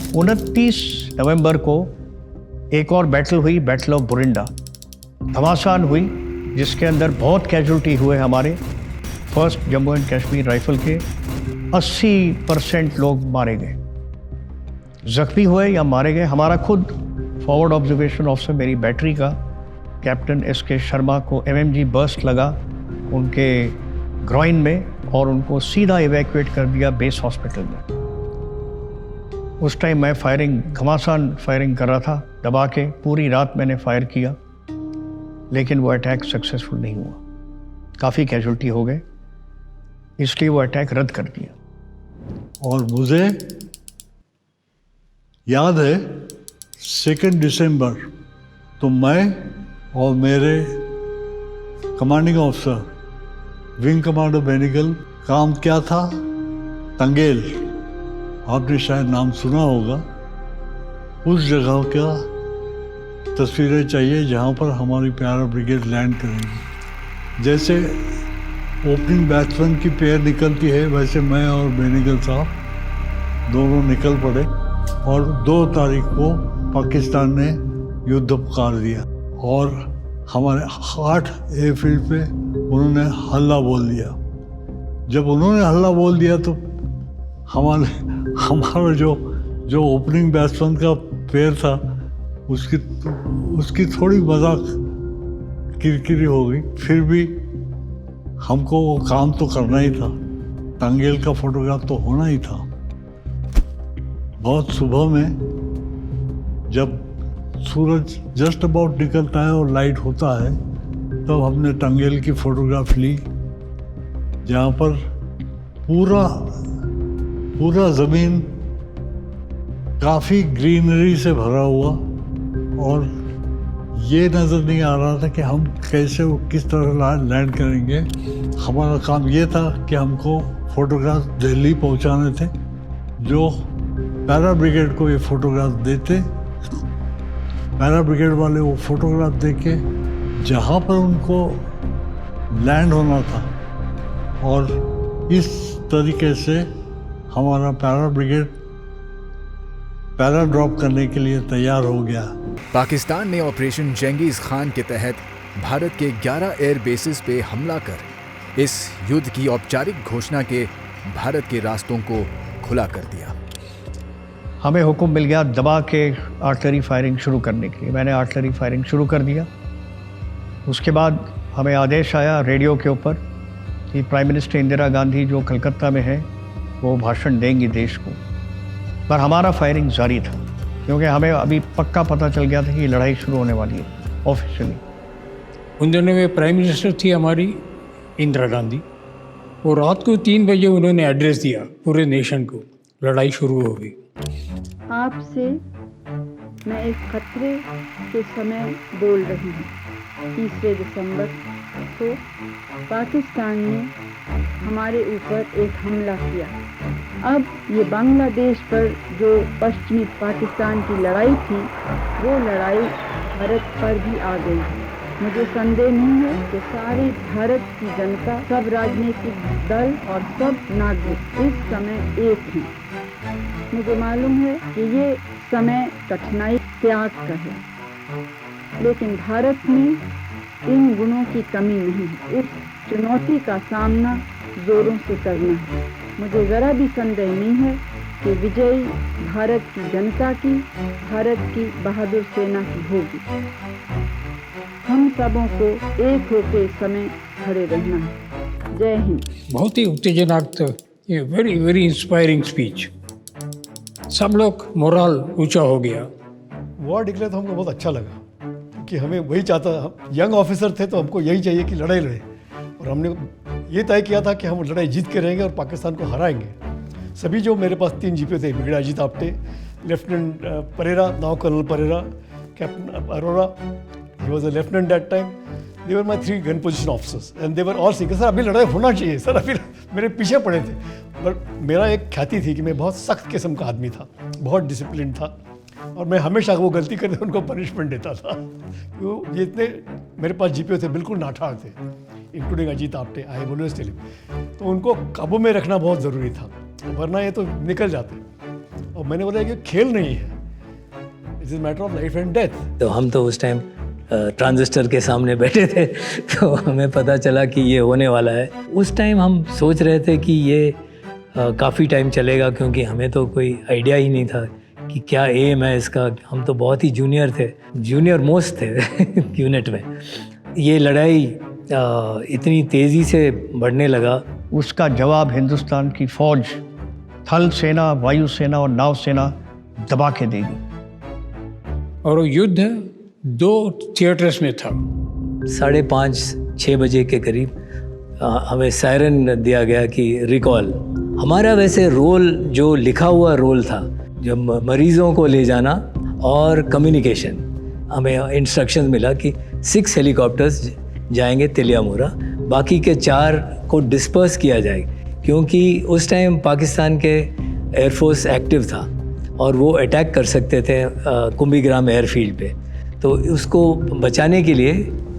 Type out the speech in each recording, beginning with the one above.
29 नवंबर को एक और बैटल हुई, बैटल ऑफ बुरिंडा, घमासान हुई, जिसके अंदर बहुत कैजुअल्टी हुए हमारे first Jammu and Kashmir rifle के 80% लोग मारे गए, जख्मी हुए या मारे गए। हमारा खुद फॉरवर्ड ऑब्जर्वेशन ऑफिसर मेरी बैटरी का कैप्टन SK शर्मा को MMG बर्स्ट लगा उनके ग्रॉइन में और उनको सीधा इवैक्यूएट कर दिया बेस हॉस्पिटल में। उस टाइम मैं घमासान फायरिंग कर रहा था, दबा के पूरी रात मैंने फायर किया, लेकिन वो अटैक सक्सेसफुल नहीं हुआ, काफ़ी कैजुअल्टी हो गए, इसलिए वो अटैक रद्द कर दिया। और मुझे याद है 2 दिसंबर तो मैं और मेरे कमांडिंग ऑफिसर विंग कमांडर बेनिगल, काम क्या था, टंगेल, आपने शायद नाम सुना होगा, उस जगह का तस्वीरें चाहिए जहाँ पर हमारी पैरा ब्रिगेड लैंड करेंगी। जैसे ओपनिंग बैट्समैन की पेयर निकलती है, वैसे मैं और बेनिगल साहब दोनों निकल पड़े और 2 तारीख को पाकिस्तान ने युद्ध पुकार दिया और हमारे 8 एयरफील्ड पे उन्होंने हल्ला बोल दिया। जब उन्होंने हल्ला बोल दिया तो हमारा जो ओपनिंग बैट्समैन का पेयर था उसकी थोड़ी मजाक किरकिरी हो गई। फिर भी हमको वो काम तो करना ही था, टंगेल का फोटोग्राफ तो होना ही था। बहुत सुबह में जब सूरज जस्ट अबाउट निकलता है और लाइट होता है तब हमने टंगेल की फोटोग्राफ ली, जहाँ पर पूरा ज़मीन काफ़ी ग्रीनरी से भरा हुआ और ये नज़र नहीं आ रहा था कि हम कैसे किस तरह लैंड करेंगे। हमारा काम ये था कि हमको फोटोग्राफ दिल्ली पहुंचाने थे, जो पैरा ब्रिगेड को ये फोटोग्राफ देते, पैरा ब्रिगेड वाले वो फोटोग्राफ देके जहाँ पर उनको लैंड होना था और इस तरीके से हमारा पैरा ब्रिगेड पैरा ड्रॉप करने के लिए तैयार हो गया। पाकिस्तान ने ऑपरेशन चंगेज़ खान के तहत भारत के 11 एयर बेसिस पे हमला कर इस युद्ध की औपचारिक घोषणा के भारत के रास्तों को खुला कर दिया। हमें हुक्म मिल गया दबा के आर्टिलरी फायरिंग शुरू करने के लिए। मैंने आर्टिलरी फायरिंग शुरू कर दिया। उसके बाद हमें आदेश आया रेडियो के ऊपर कि प्राइम मिनिस्टर इंदिरा गांधी जो कलकत्ता में है वो भाषण देंगी देश को, पर हमारा फायरिंग जारी था क्योंकि हमें अभी पक्का पता चल गया था कि लड़ाई शुरू होने वाली है ऑफिशियली। उन दिनों में प्राइम मिनिस्टर थी हमारी इंदिरा गांधी, और रात को 3 बजे उन्होंने एड्रेस दिया पूरे नेशन को, लड़ाई शुरू हो गई। आपसे मैं एक खतरे के समय बोल रही हूँ। 30 दिसंबर को पाकिस्तान ने हमारे ऊपर एक हमला किया। अब ये बांग्लादेश पर जो पश्चिमी पाकिस्तान की लड़ाई थी, वो लड़ाई भारत पर भी आ गई है। मुझे संदेह नहीं है कि सारे भारत की जनता, सब राजनीतिक दल और सब नागरिक इस समय एक हैं। मुझे मालूम है कि ये समय कठिनाई त्याग का है, लेकिन भारत में इन गुणों की कमी नहीं है। इस चुनौती का सामना जोरों से करना है। मुझे ज़रा भी संदेह नहीं है कि विजयी भारत की जनता की, भारत की बहादुर सेना की होगी। हम सबों को एक होकर इस समय खड़े रहना है। जय हिंद। बहुत ही उत्तेजनात्मक, ये वेरी वेरी इंस्पायरिंग स्पीच। सब लोग मोरल ऊंचा हो गया। वॉर डिक्लेयर तो हमको बहुत अच्छा लगा क्योंकि हमें वही चाहता, हम यंग ऑफिसर थे तो हमको यही चाहिए कि लड़ाई लड़े, और हमने ये तय किया था कि हम लड़ाई जीत के रहेंगे और पाकिस्तान को हराएंगे। सभी जो मेरे पास 3 जीपे थे, brigadier Ajit Apte, lieutenant Pereira, now colonel Pereira, captain Arora, he was a lieutenant that time, they were my 3 gun position officers and they were all seeing sir अभी लड़ाई होना चाहिए सर, अभी मेरे पीछे पड़े थे। पर मेरा एक ख्याति थी कि मैं बहुत सख्त किस्म का आदमी था, बहुत डिसिप्लिन था, और मैं हमेशा वो गलती करते उनको पनिशमेंट देता था। वो जितने मेरे पास जीपीओ थे बिल्कुल नाठार थे, including Ajit Apte, I always tell him, तो उनको काबू में रखना बहुत ज़रूरी था, वरना ये तो निकल जाते। और मैंने बोला कि खेल नहीं है, it is matter of life and death. तो हम तो उस टाइम ट्रांजिस्टर के सामने बैठे थे, तो हमें पता चला कि ये होने वाला है। उस टाइम हम सोच रहे थे कि ये काफ़ी टाइम चलेगा, क्योंकि हमें तो कोई आइडिया ही नहीं था कि क्या एम है इसका। हम तो बहुत ही जूनियर थे, जूनियर मोस्ट थे यूनिट में। ये लड़ाई इतनी तेज़ी से बढ़ने लगा। उसका जवाब हिंदुस्तान की फौज, थल सेना, वायु सेना और नाव सेना दबा के देगी। और वो युद्ध 2 थिएटर्स में था। 5:30-6 बजे के करीब हमें सायरन दिया गया कि रिकॉल। हमारा वैसे रोल, जो लिखा हुआ रोल था, जो मरीज़ों को ले जाना और कम्युनिकेशन, हमें इंस्ट्रक्शन मिला कि 6 हेलीकॉप्टर्स जाएंगे तिलियामुरा, बाकी के 4 को डिस्पर्स किया जाए, क्योंकि उस टाइम पाकिस्तान के एयरफोर्स एक्टिव था और वो अटैक कर सकते थे कुंभीग्राम एयरफील्ड पे। तो उसको बचाने के लिए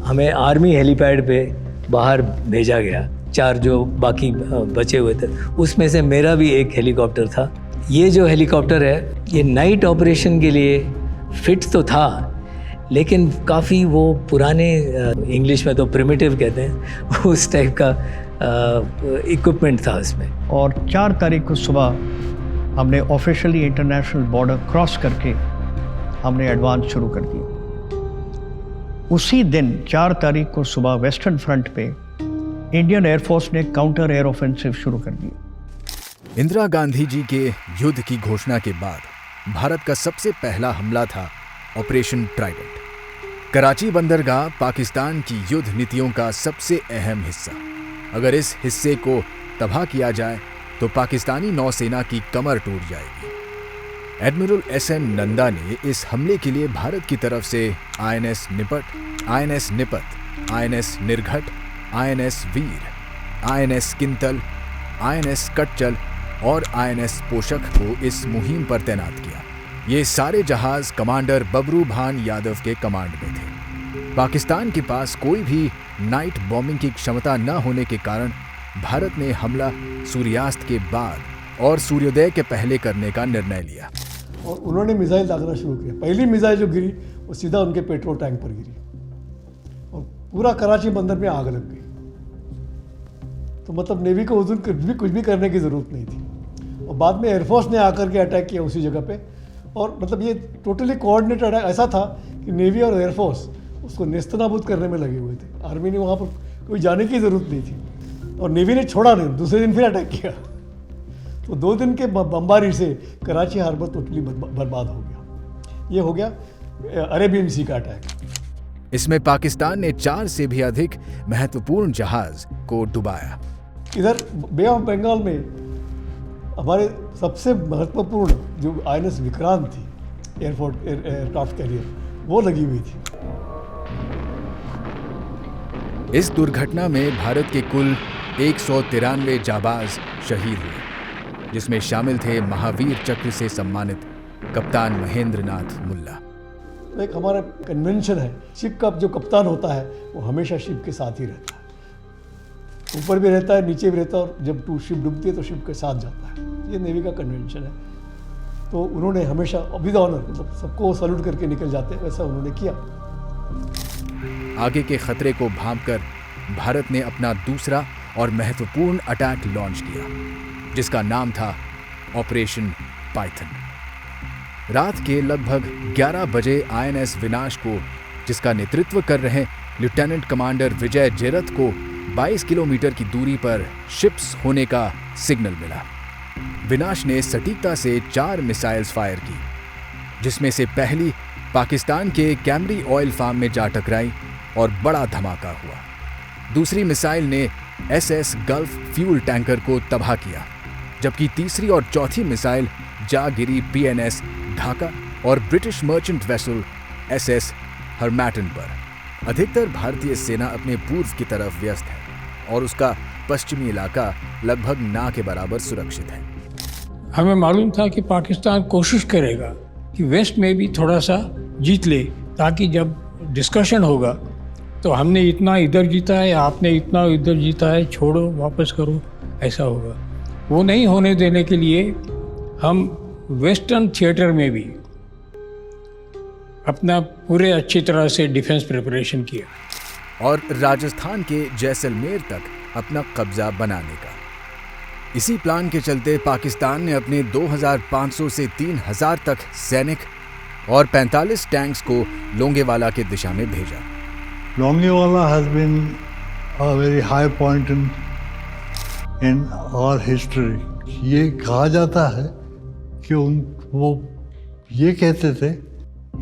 हमें आर्मी हेलीपैड पे बाहर भेजा गया। 4 जो बाकी बचे हुए थे, उसमें से मेरा भी एक हेलीकॉप्टर था। ये जो हेलीकॉप्टर है, ये नाइट ऑपरेशन के लिए फिट तो था, लेकिन काफ़ी वो पुराने, इंग्लिश में तो प्रिमिटिव कहते हैं, उस टाइप का इक्विपमेंट था इसमें। और 4 तारीख को सुबह हमने ऑफिशियली इंटरनेशनल बॉर्डर क्रॉस करके हमने एडवांस शुरू कर दिया। उसी दिन 4 तारीख को सुबह वेस्टर्न फ्रंट पे इंडियन एयरफोर्स ने काउंटर एयर ऑफेंसिव शुरू कर दिया। इंदिरा गांधी जी के युद्ध की घोषणा के बाद भारत का सबसे पहला हमला था ऑपरेशन ट्राइडेंट। कराची बंदरगाह पाकिस्तान की युद्ध नीतियों का सबसे अहम हिस्सा। अगर इस हिस्से को तबाह किया जाए तो पाकिस्तानी नौसेना की कमर टूट जाएगी। Admiral SN. नंदा ने इस हमले के लिए भारत की तरफ से INS निपट, INS निपत, INS निर्घट, INS वीर, INS किंतल, INS कटचल और INS पोषक को इस मुहिम पर तैनात किया। ये सारे जहाज कमांडर बबरू भान यादव के कमांड में थे। पाकिस्तान के पास कोई भी नाइट बॉम्बिंग की क्षमता न होने के कारण भारत ने हमला सूर्यास्त के बाद और सूर्योदय के पहले करने का निर्णय लिया। और उन्होंने मिसाइल दागना शुरू किया। पहली मिसाइल जो गिरी वो सीधा उनके पेट्रोल टैंक पर गिरी और पूरा कराची बंदर में आग लग गई। तो मतलब नेवी को उस दिन कुछ भी करने की ज़रूरत नहीं थी। और बाद में एयरफोर्स ने आकर के अटैक किया उसी जगह पे। और मतलब ये टोटली कोऑर्डिनेटेड अटैक ऐसा था कि नेवी और एयरफोर्स उसको नेस्तनाबूद करने में लगे हुए थे। आर्मी ने वहाँ पर कोई जाने की ज़रूरत नहीं थी और नेवी ने छोड़ा नहीं, दूसरे दिन फिर अटैक किया। तो 2 दिन के बमबारी से कराची हार्बर टोटली बर्बाद हो गया। ये हो गया अरेबियन सी का अटैक। इसमें पाकिस्तान ने 4 से भी अधिक महत्वपूर्ण जहाज को डुबाया। इधर बे ऑफ बंगाल में हमारे सबसे महत्वपूर्ण जो INS विक्रांत थी, एयरक्राफ्ट कैरियर, वो लगी हुई थी। इस दुर्घटना में भारत के कुल 193 जाबाज शहीद हुए, जिसमें शामिल थे महावीर चक्र से सम्मानित कप्तान महेंद्र नाथ मुल्ला। तो एक हमारा कन्वेंशन है, शिप का जो कप्तान होता है वो हमेशा शिप के साथ ही रहता है, ऊपर भी रहता है, नीचे भी रहता है, और जब शिप डूबती है तो शिप के साथ जाता है। ये नेवी का कन्वेंशन है। तो उन्होंने हमेशा विद ऑनर, मतलब सबको सैल्यूट करके निकल जाते हैं, वैसा उन्होंने किया। आगे के खतरे को भांपकर भारत ने अपना दूसरा और महत्वपूर्ण अटैक लॉन्च किया, जिसका नाम था ऑपरेशन पाइथन। रात के लगभग 11 बजे INS विनाश को, जिसका नेतृत्व कर रहे लेफ्टिनेंट कमांडर विजय जेरथ को 22 किलोमीटर की दूरी पर शिप्स होने का सिग्नल मिला। विनाश ने सटीकता से 4 मिसाइल्स फायर की, जिसमें से पहली पाकिस्तान के कैमरी ऑयल फार्म में जा टकराई और बड़ा धमाका हुआ। दूसरी मिसाइल ने SS गल्फ फ्यूल टैंकर को तबाह किया, जबकि तीसरी और चौथी मिसाइल जा गिरी PNS ढाका और ब्रिटिश मर्चेंट वेसल SS हरमैटन पर। अधिकतर भारतीय सेना अपने पूर्व की तरफ व्यस्त है और उसका पश्चिमी इलाका लगभग ना के बराबर सुरक्षित है। हमें मालूम था कि पाकिस्तान कोशिश करेगा कि वेस्ट में भी थोड़ा सा जीत ले, ताकि जब डिस्कशन होगा तो हमने इतना इधर जीता है, आपने इतना इधर जीता है, छोड़ो वापस करो, ऐसा होगा। वो नहीं होने देने के लिए हम वेस्टर्न थिएटर में भी अपना पूरे अच्छी तरह से डिफेंस प्रिपरेशन किया और राजस्थान के जैसलमेर तक अपना कब्जा बनाने का। इसी प्लान के चलते पाकिस्तान ने अपने 2500 से 3000 तक सैनिक और 45 टैंक्स को लोंगेवाला के दिशा में भेजा। Longevala has been a very high point in our history. ये कहा जाता है कि वो ये कहते थे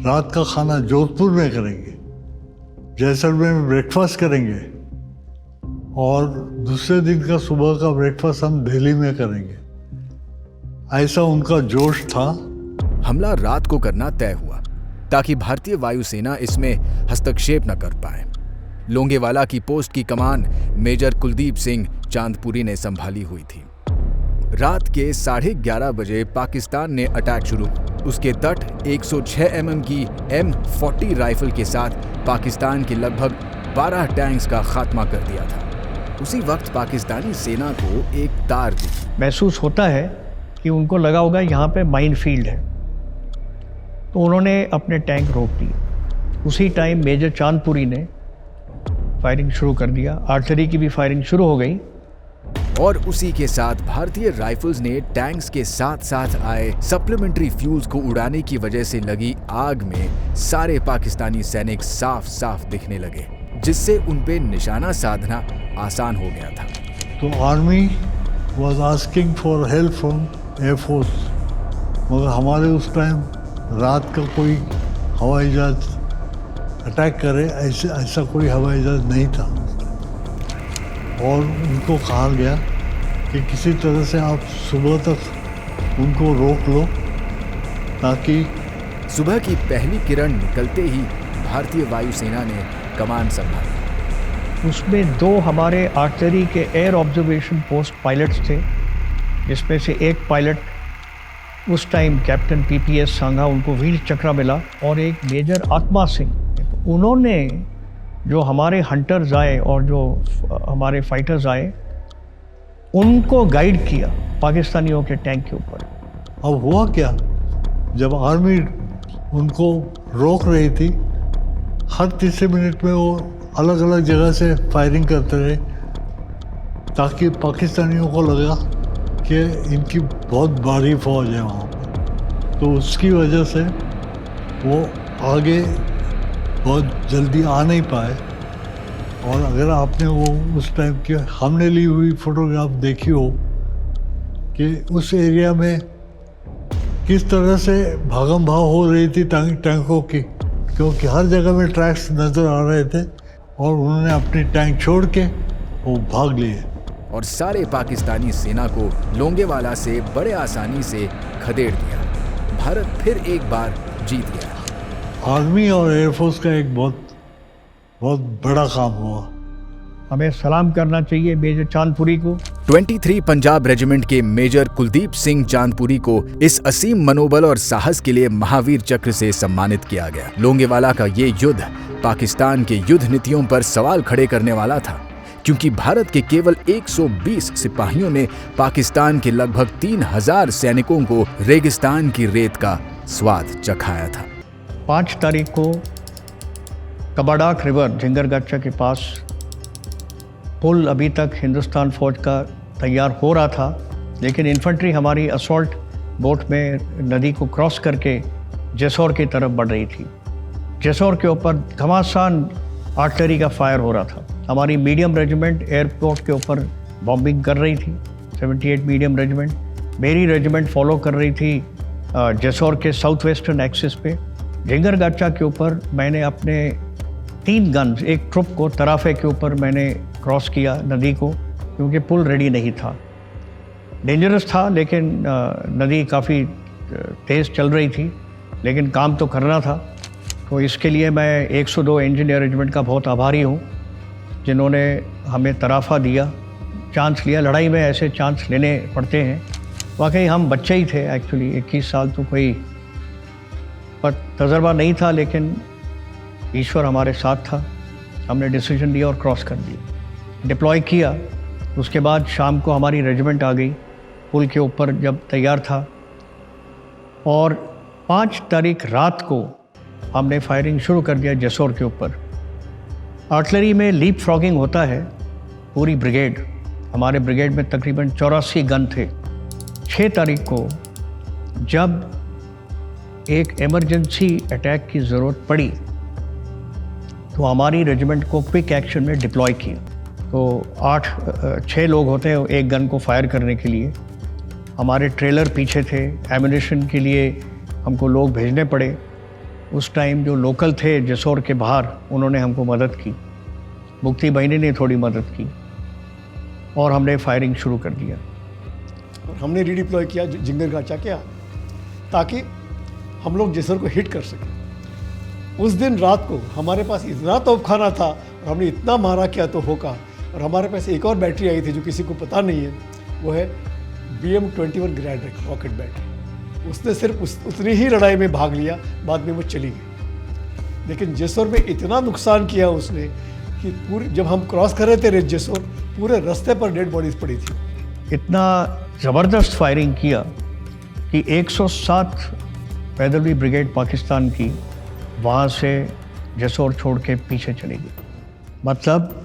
रात का खाना जोधपुर में करेंगे, जैसलमेर में ब्रेकफास्ट करेंगे और दूसरे दिन का सुबह का ब्रेकफास्ट हम दिल्ली में करेंगे। ऐसा उनका जोश था। हमला रात को करना तय हुआ ताकि भारतीय वायुसेना इसमें हस्तक्षेप न कर पाए। लोंगेवाला की पोस्ट की कमान मेजर कुलदीप सिंह चांदपुरी ने संभाली हुई थी। रात के 11:30 बजे पाकिस्तान ने अटैक शुरू। उसके तट 106 mm की M40 राइफल के साथ पाकिस्तान के लगभग 12 टैंक्स का खात्मा कर दिया था। उसी वक्त पाकिस्तानी सेना को एक तार दिखी। महसूस होता है कि उनको लगा होगा यहाँ पे माइन फील्ड है, तो उन्होंने अपने टैंक रोक दिए। उसी टाइम मेजर चांदपुरी ने फायरिंग शुरू कर दिया। आर्टिलरी की भी फायरिंग शुरू हो गई और उसी के साथ भारतीय राइफल्स ने टैंक्स के साथ साथ आए सप्लीमेंट्री फ्यूल्स को उड़ाने की वजह से लगी आग में सारे पाकिस्तानी सैनिक साफ साफ दिखने लगे, जिससे उन पे निशाना साधना आसान हो गया था। तो army was asking for help from air force, मगर हमारे उस टाइम रात का कोई हवाई जहाज अटैक करे ऐसा कोई हवाई जहाज नहीं था। और उनको कहा गया कि किसी तरह से आप सुबह तक उनको रोक लो, ताकि सुबह की पहली किरण निकलते ही भारतीय वायुसेना ने कमान संभाली। उसमें 2 हमारे आर्टिलरी के एयर ऑब्जर्वेशन पोस्ट पायलट्स थे, जिसमें से एक पायलट उस टाइम कैप्टन PPS सांगा, उनको वीर चक्र मिला, और एक मेजर आत्मा सिंह। उन्होंने जो हमारे हंटर्स आए और जो हमारे फाइटर्स आए, उनको गाइड किया पाकिस्तानियों के टैंक के ऊपर। अब हुआ क्या, जब आर्मी उनको रोक रही थी, हर तीसरे मिनट में वो अलग अलग जगह से फायरिंग करते रहे, ताकि पाकिस्तानियों को लगा कि इनकी बहुत भारी फौज है वहाँ पर। तो उसकी वजह से वो आगे बहुत जल्दी आ नहीं पाए। और अगर आपने वो उस टाइम की हमने ली हुई फोटोग्राफ देखी हो कि उस एरिया में किस तरह से भागम भाग हो रही थी टैंकों की, क्योंकि हर जगह में ट्रैक्स नज़र आ रहे थे और उन्होंने अपनी टैंक छोड़ के वो भाग लिए और सारे पाकिस्तानी सेना को लोंगेवाला से बड़े आसानी से खदेड़ दिया। भारत फिर एक बार जीत गया। आर्मी और एयरफोर्स का एक बहुत बड़ा काम हुआ। हमें सलाम करना चाहिए मेजर चांदपुरी को। 23 पंजाब रेजिमेंट के मेजर कुलदीप सिंह चांदपुरी को इस असीम मनोबल और साहस के लिए महावीर चक्र से सम्मानित किया गया। लोंगेवाला का ये युद्ध पाकिस्तान के युद्ध नीतियों पर सवाल खड़े करने वाला था, क्योंकि भारत के केवल 120 सिपाहियों ने पाकिस्तान के लगभग 3000 सैनिकों को रेगिस्तान की रेत का स्वाद चखाया था। 5 तारीख को कबाडाक रिवर झिंगरगाचा के पास पुल अभी तक हिंदुस्तान फौज का तैयार हो रहा था, लेकिन इन्फेंट्री हमारी असॉल्ट बोट में नदी को क्रॉस करके जेसौर की तरफ बढ़ रही थी। जेसौर के ऊपर घमासान आर्टिलरी का फायर हो रहा था। हमारी मीडियम रेजिमेंट एयरपोर्ट के ऊपर बॉम्बिंग कर रही थी, 78 मीडियम रेजिमेंट। मेरी रेजिमेंट फॉलो कर रही थी जेसौर के साउथ वेस्टर्न एक्सिस पे। झिंगरगाचा के ऊपर मैंने अपने 3 गन्स, एक ट्रुप को तराफे के ऊपर मैंने क्रॉस किया नदी को, क्योंकि पुल रेडी नहीं था। डेंजरस था, लेकिन नदी काफ़ी तेज़ चल रही थी, लेकिन काम तो करना था। तो इसके लिए मैं 102 इंजीनियर रेजिमेंट का बहुत आभारी हूँ, जिन्होंने हमें तराफा दिया, चांस लिया। लड़ाई में ऐसे चांस लेने पड़ते हैं। वाकई हम बच्चे ही थे, एक्चुअली 21 साल तो कोई पर तजर्बा नहीं था, लेकिन ईश्वर हमारे साथ था। हमने डिसीजन लिया और क्रॉस कर दिया, डिप्लॉय किया। उसके बाद शाम को हमारी रेजिमेंट आ गई। पुल के ऊपर जब तैयार था और 5 तारीख रात को हमने फायरिंग शुरू कर दिया जेसौर के ऊपर। आर्टिलरी में लीप फ्रॉगिंग होता है, पूरी ब्रिगेड, हमारे ब्रिगेड में तकरीबन 84 गन थे। 6 तारीख को जब एक इमरजेंसी अटैक की ज़रूरत पड़ी तो हमारी रेजिमेंट को क्विक एक्शन में डिप्लॉय किया। तो 6 लोग होते हैं एक गन को फायर करने के लिए। हमारे ट्रेलर पीछे थे, एम्यूनिशन के लिए हमको लोग भेजने पड़े। उस टाइम जो लोकल थे जेसौर के बाहर, उन्होंने हमको मदद की, मुक्ति बहनी ने थोड़ी मदद की और हमने फायरिंग शुरू कर दिया। और हमने रीडिप्लॉय किया जिंगरगाचा के, ताकि हम लोग जेसौर को हिट कर सकें। उस दिन रात को हमारे पास इतना तोपखाना था और हमने इतना मारा क्या तो होगा। और हमारे पास एक और बैटरी आई थी जो किसी को पता नहीं है, वो है BM-21 ग्रैंड रॉकेट बैटरी। उसने सिर्फ उतनी ही लड़ाई में भाग लिया, बाद में वो चली गई। लेकिन जेसौर में इतना नुकसान किया उसने कि पूरी, जब हम क्रॉस कर रहे थे जेसौर, पूरे रास्ते पर डेड बॉडीज पड़ी थी। इतना ज़बरदस्त फायरिंग किया कि 107 पैदलवी ब्रिगेड पाकिस्तान की वहाँ से जेसौर छोड़ के पीछे चली गई। मतलब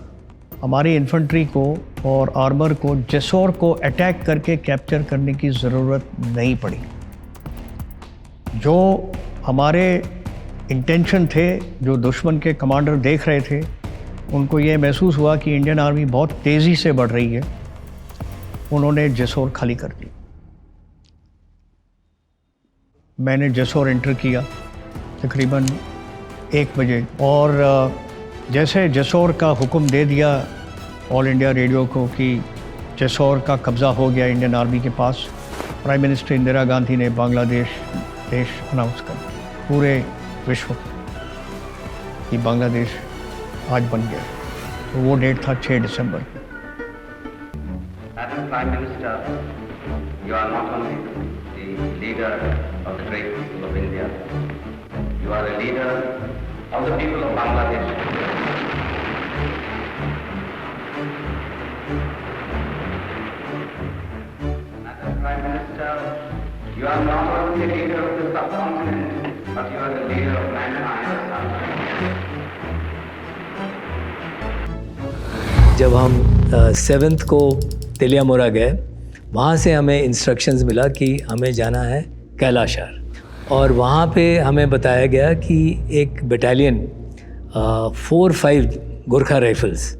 हमारी इन्फेंट्री को और आर्मर को जेसौर को अटैक करके कैप्चर करने की ज़रूरत नहीं पड़ी। जो हमारे इंटेंशन थे, जो दुश्मन के कमांडर देख रहे थे, उनको ये महसूस हुआ कि इंडियन आर्मी बहुत तेज़ी से बढ़ रही है। उन्होंने जेसौर खाली कर दी। मैंने जेसौर एंटर किया तकरीबन 1 बजे और जैसे जेसौर का हुक्म दे दिया ऑल इंडिया रेडियो को कि जेसौर का कब्ज़ा हो गया इंडियन आर्मी के पास, प्राइम मिनिस्टर इंदिरा गांधी ने बांग्लादेश देश अनाउंस कर दिया पूरे विश्व कि बांग्लादेश आज बन गया। तो वो डेट था 6 दिसंबर। Madam Prime Minister, you are not only the leader of the great people of India, you are a leader of the people of Bangladesh. Madam Prime Minister, you are not only the leader of the subcontinent, but you are the leader of mankind. जब हम 7th को तेलियामुरा गए, वहाँ से हमें instructions मिला कि हमें जाना है कैलाशर, और वहाँ पे हमें बताया गया कि एक बटालियन 4-5 गोरखा राइफल्स,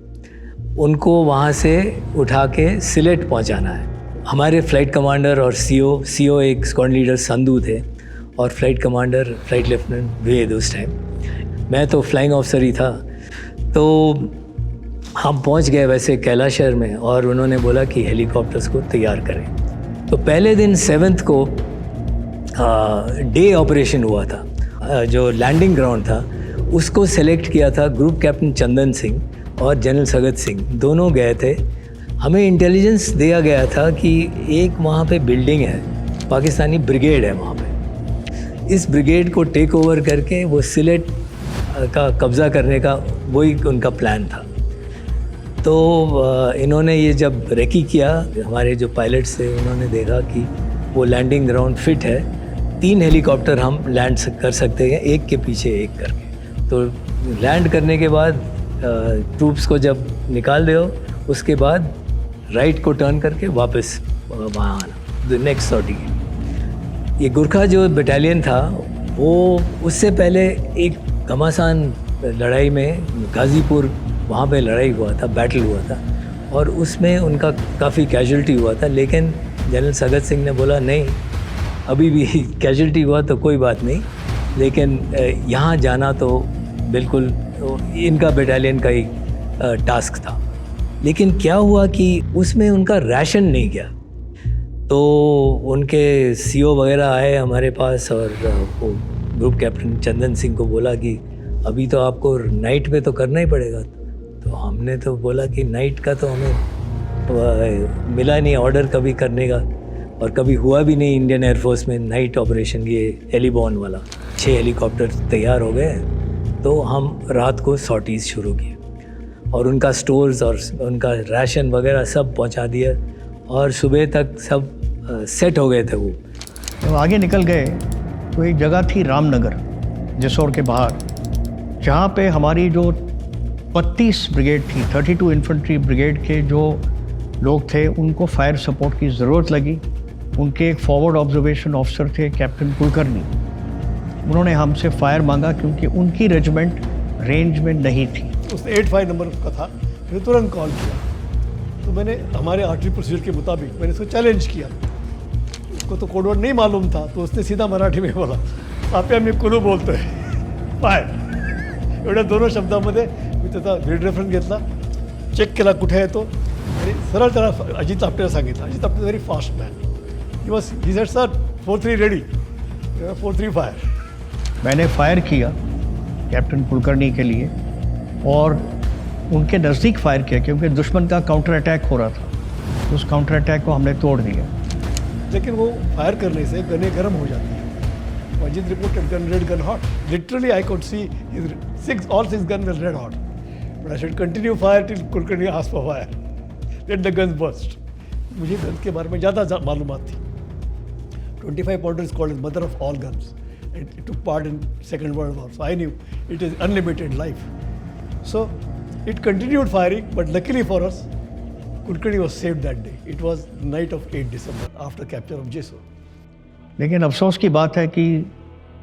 उनको वहाँ से उठा के सिलेट पहुँचाना है। हमारे फ़्लाइट कमांडर और सीओ एक स्क्वाड्रन लीडर संधू थे और फ़्लाइट कमांडर फ़्लाइट लेफ्टिनेंट वेद उस टाइम। मैं तो फ्लाइंग ऑफिसर ही था। तो हम पहुंच गए वैसे कैलाशर में और उन्होंने बोला कि हेलीकॉप्टर्स को तैयार करें। तो पहले दिन 7th को डे ऑपरेशन हुआ था। जो लैंडिंग ग्राउंड था उसको सेलेक्ट किया था ग्रुप कैप्टन चंदन सिंह और जनरल सगत सिंह, दोनों गए थे। हमें इंटेलिजेंस दिया गया था कि एक वहाँ पे बिल्डिंग है, पाकिस्तानी ब्रिगेड है वहाँ पे, इस ब्रिगेड को टेक ओवर करके वो सिलेट का कब्ज़ा करने का वही उनका प्लान था। तो इन्होंने ये जब रेकी किया, हमारे जो पायलट्स थे उन्होंने देखा कि वो लैंडिंग ग्राउंड फिट है, 3 हेलीकॉप्टर हम लैंड कर सकते हैं एक के पीछे एक करके। तो लैंड करने के बाद ट्रूप्स को जब निकाल दो, उसके बाद राइट को टर्न करके वापस वहाँ आना, नेक्स्ट सॉर्टी। ये गुरखा जो बटालियन था वो उससे पहले एक घमासान लड़ाई में गाज़ीपुर, वहाँ पे लड़ाई हुआ था, बैटल हुआ था और उसमें उनका काफ़ी कैजुअल्टी हुआ था। लेकिन जनरल सगत सिंह ने बोला नहीं, अभी भी कैजुअल्टी हुआ तो कोई बात नहीं, लेकिन यहाँ जाना तो बिल्कुल इनका बटालियन का ही टास्क था। लेकिन क्या हुआ कि उसमें उनका राशन नहीं गया। तो उनके सीओ वगैरह आए हमारे पास और वो ग्रुप कैप्टन चंदन सिंह को बोला कि अभी तो आपको नाइट में तो करना ही पड़ेगा। तो हमने तो बोला कि नाइट का तो हमें मिला नहीं ऑर्डर कभी करने का, और कभी हुआ भी नहीं इंडियन एयरफोर्स में नाइट ऑपरेशन, ये हेलीबॉर्न वाला। 6 हेलीकॉप्टर तैयार हो गए, तो हम रात को सॉर्टीज़ शुरू किए और उनका स्टोर्स और उनका राशन वगैरह सब पहुंचा दिया और सुबह तक सब सेट हो गए थे। वो तो आगे निकल गए तो एक जगह थी रामनगर, जसोर के बाहर, जहाँ पे हमारी जो 32 ब्रिगेड थी, 32 इन्फेंट्री ब्रिगेड के जो लोग थे, उनको फायर सपोर्ट की ज़रूरत लगी। उनके एक फॉरवर्ड ऑब्जर्वेशन ऑफिसर थे कैप्टन कुलकर्णी, उन्होंने हमसे फायर मांगा क्योंकि उनकी रेजिमेंट रेंज में नहीं थी। उसने 85 नंबर का था, मैंने तुरंत कॉल किया। तो मैंने हमारे आर्टरी प्रोसीजर के मुताबिक मैंने उसको चैलेंज किया। उसको तो कोड वर्ड नहीं मालूम था, तो उसने सीधा मराठी में बोला, आपे आम्ही कुलू बोलतोय, फायर। एवढ्या दोनों शब्दामध्ये मी त्याचा रीड रेफरन्स घेतला, चेक केला कुठे आहे तो, आणि सरळ त्याला अजित आपटेला सांगितलं. Ajit Apte very fast man, he said sir 4-3 ready, 4-3 fire. मैंने फायर किया कैप्टन कुलकर्णी के लिए और उनके नज़दीक फायर किया क्योंकि दुश्मन का काउंटर अटैक हो रहा था। उस काउंटर अटैक को हमने तोड़ दिया। लेकिन वो फायर करने से गनें गर्म हो जाती हैं। Ajit reported gun red, gun hot. Literally I could see all 6 guns were red hot. But I should continue fire till Kulkarni asked for fire. Let the guns burst. मुझे गन्स के बारे में ज़्यादा मालूमात थी. 25 pounder is called as mother of all guns. It took part in Second World War. So I knew it is unlimited life. So it continued firing, but luckily for us, Kulkarni was saved that day. It was the night of 8 December after capture of Jessore. लेकिन अफसोस की बात है कि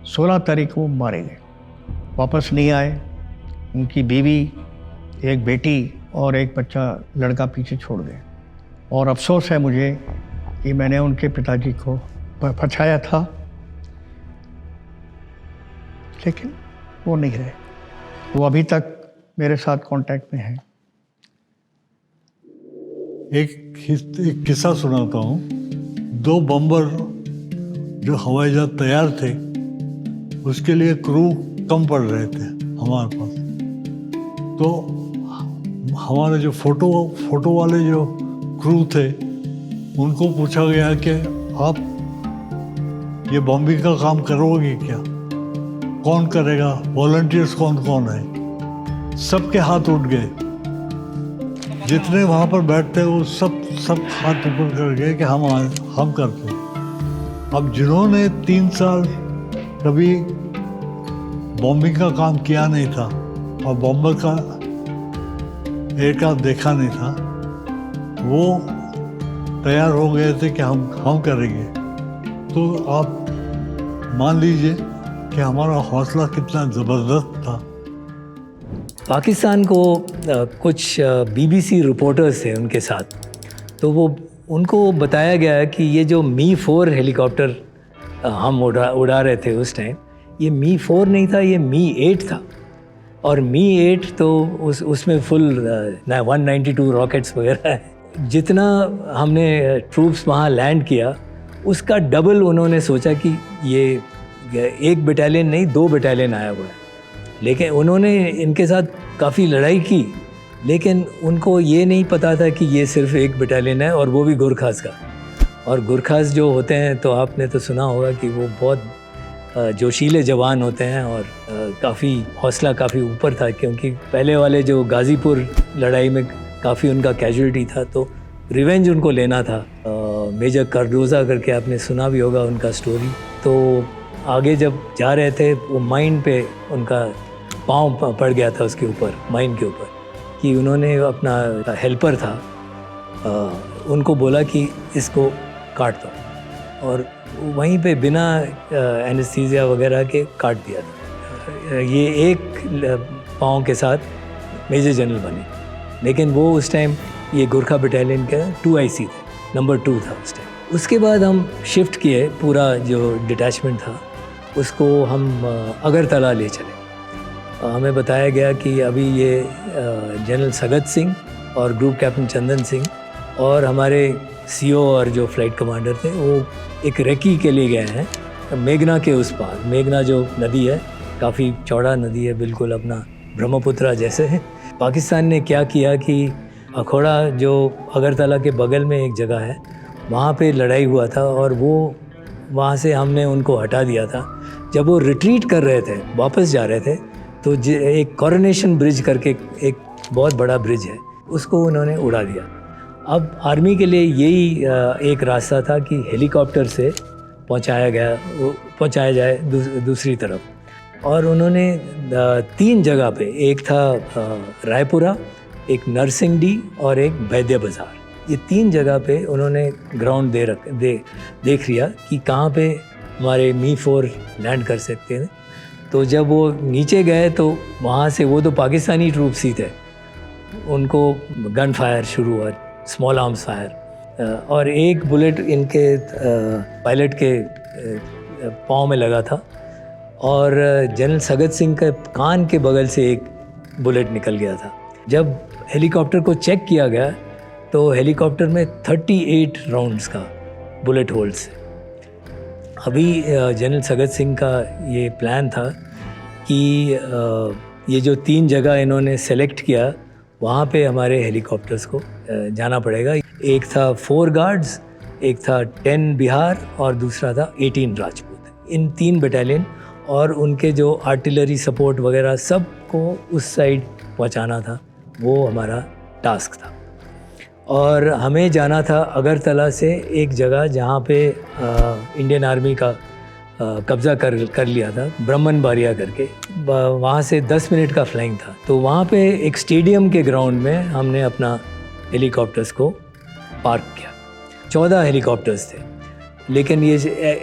16 तारीख को मारे गए, वापस नहीं आए। उनकी बीवी, एक बेटी और एक बच्चा लड़का पीछे छोड़ गए। और अफसोस है मुझे कि मैंने उनके पिताजी को बचाया था, लेकिन वो नहीं रहे। वो अभी तक मेरे साथ कांटेक्ट में हैं। एक किस्सा सुनाता हूँ। 2 बम्बर जो हवाई जहाज तैयार थे, उसके लिए क्रू कम पड़ रहे थे हमारे पास। तो हमारे जो फोटो वाले जो क्रू थे, उनको पूछा गया कि आप ये बॉम्बिंग का काम करोगे क्या, कौन करेगा, वॉलंटियर्स कौन कौन है। सबके हाथ उठ गए, जितने वहाँ पर बैठते वो सब हाथ ऊपर कर गए कि हम करते हैं। अब जिन्होंने 3 साल कभी बॉम्बिंग का काम किया नहीं था और बॉम्बर का एयरक्राफ्ट देखा नहीं था, वो तैयार हो गए थे कि हम करेंगे। तो आप मान लीजिए कि हमारा हौसला कितना ज़बरदस्त था। पाकिस्तान को कुछ BBC रिपोर्टर्स थे उनके साथ, तो वो उनको बताया गया कि ये जो मी-4 हेलीकॉप्टर हम उड़ा रहे थे उस टाइम, ये मी-4 नहीं था, ये मी-8 था। और मी-8 तो उसमें फुल 192 रॉकेट्स वगैरह है। जितना हमने ट्रूप्स वहाँ लैंड किया, उसका डबल उन्होंने सोचा कि ये 1 बटालियन नहीं 2 बटालियन आया हुआ है। लेकिन उन्होंने इनके साथ काफ़ी लड़ाई की, लेकिन उनको ये नहीं पता था कि ये सिर्फ 1 बटालियन है, और वो भी गुरखास का। और गुरखास जो होते हैं, तो आपने तो सुना होगा कि वो बहुत जोशीले जवान होते हैं, और काफ़ी हौसला काफ़ी ऊपर था, क्योंकि पहले वाले जो गाज़ीपुर लड़ाई में काफ़ी उनका कैजुअल्टी था, तो रिवेंज उनको लेना था। मेजर कार्डोजा करके आपने सुना भी होगा उनका स्टोरी। तो आगे जब जा रहे थे, वो माइन पे उनका पाँव पड़ गया था उसके ऊपर, माइन के ऊपर, कि उन्होंने अपना हेल्पर था, उनको बोला कि इसको काट दो, और वहीं पे बिना एनेस्थीसिया वगैरह के काट दिया था। ये एक पाँव के साथ मेजर जनरल बने, लेकिन वो उस टाइम ये गुरखा बटालियन का 2IC थे, नंबर 2 था उस टाइम। उसके बाद हम शिफ्ट किए, पूरा जो डिटैचमेंट था उसको हम अगरतला ले चले। हमें बताया गया कि अभी ये जनरल सगत सिंह और ग्रुप कैप्टन चंदन सिंह और हमारे CO और जो फ्लाइट कमांडर थे, वो एक रेकी के लिए गए हैं मेघना के उस पार। मेघना जो नदी है, काफ़ी चौड़ा नदी है, बिल्कुल अपना ब्रह्मपुत्रा जैसे है। पाकिस्तान ने क्या किया कि अखोड़ा जो अगरतला के बगल में एक जगह है, वहाँ पे लड़ाई हुआ था, और वो वहाँ से हमने उनको हटा दिया था। जब वो रिट्रीट कर रहे थे, वापस जा रहे थे, तो एक कोरोनेशन ब्रिज करके एक बहुत बड़ा ब्रिज है, उसको उन्होंने उड़ा दिया। अब आर्मी के लिए यही एक रास्ता था कि हेलीकॉप्टर से पहुंचाया जाए दूसरी तरफ। और उन्होंने 3 जगह पे, एक था रायपुरा, एक नरसिंगडी और एक वैद्य बाज़ार, ये 3 जगह पे उन्होंने ग्राउंड देख लिया कि कहाँ पे हमारे मी-4 लैंड कर सकते हैं। तो जब वो नीचे गए तो वहाँ से, वो तो पाकिस्तानी ट्रूप्स ही थे, उनको गन फायर शुरू हुआ, स्मॉल आर्म्स फायर, और एक बुलेट इनके पायलट के पाँव में लगा था और जनरल सगत सिंह के कान के बगल से एक बुलेट निकल गया था। जब हेलीकॉप्टर को चेक किया गया तो हेलीकॉप्टर में 38 राउंड्स का बुलेट होल्स है। अभी जनरल सगत सिंह का ये प्लान था कि ये जो 3 जगह इन्होंने सेलेक्ट किया, वहाँ पे हमारे हेलीकॉप्टर्स को जाना पड़ेगा। एक था 4 गार्ड्स, एक था 10 बिहार और दूसरा था 18 राजपूत। इन 3 बटालियन और उनके जो आर्टिलरी सपोर्ट वगैरह सबको उस साइड पहुँचाना था, वो हमारा टास्क था। और हमें जाना था अगरतला से एक जगह जहाँ पे इंडियन आर्मी का कब्ज़ा कर लिया था, ब्रह्मन बारिया करके, वहाँ से 10 मिनट का फ्लाइंग था। तो वहाँ पे एक स्टेडियम के ग्राउंड में हमने अपना हेलीकॉप्टर्स को पार्क किया। 14 हेलीकॉप्टर्स थे, लेकिन ये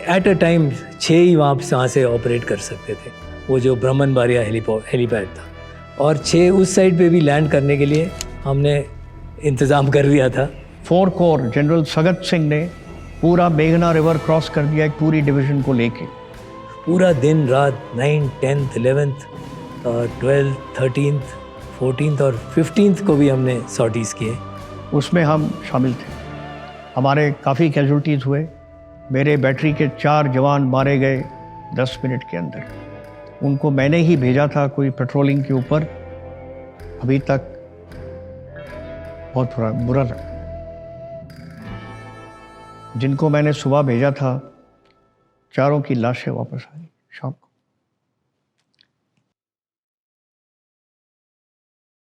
एट अ टाइम 6 ही वहाँ से ऑपरेट कर सकते थे, वो जो ब्रह्मन बारिया हेलीपैड था। और 6 उस साइड पे भी लैंड करने के लिए हमने इंतज़ाम कर दिया था। 4 कोर जनरल सगत सिंह ने पूरा मेघना रिवर क्रॉस कर दिया, एक पूरी डिवीज़न को लेके। पूरा दिन रात 9th, 10th, 11th, 12th, 13th, 14th और 15th को भी हमने सॉर्टीज़ किए। उसमें हम शामिल थे। हमारे काफ़ी कैजुअल्टीज़ हुए। मेरे बैटरी के 4 जवान मारे गए 10 मिनट के अंदर। उनको मैंने ही भेजा था कोई पेट्रोलिंग के ऊपर। अभी तक बहुत बुरा लगा। जिनको मैंने सुबह भेजा था, चारों की लाशें वापस आई शाम को।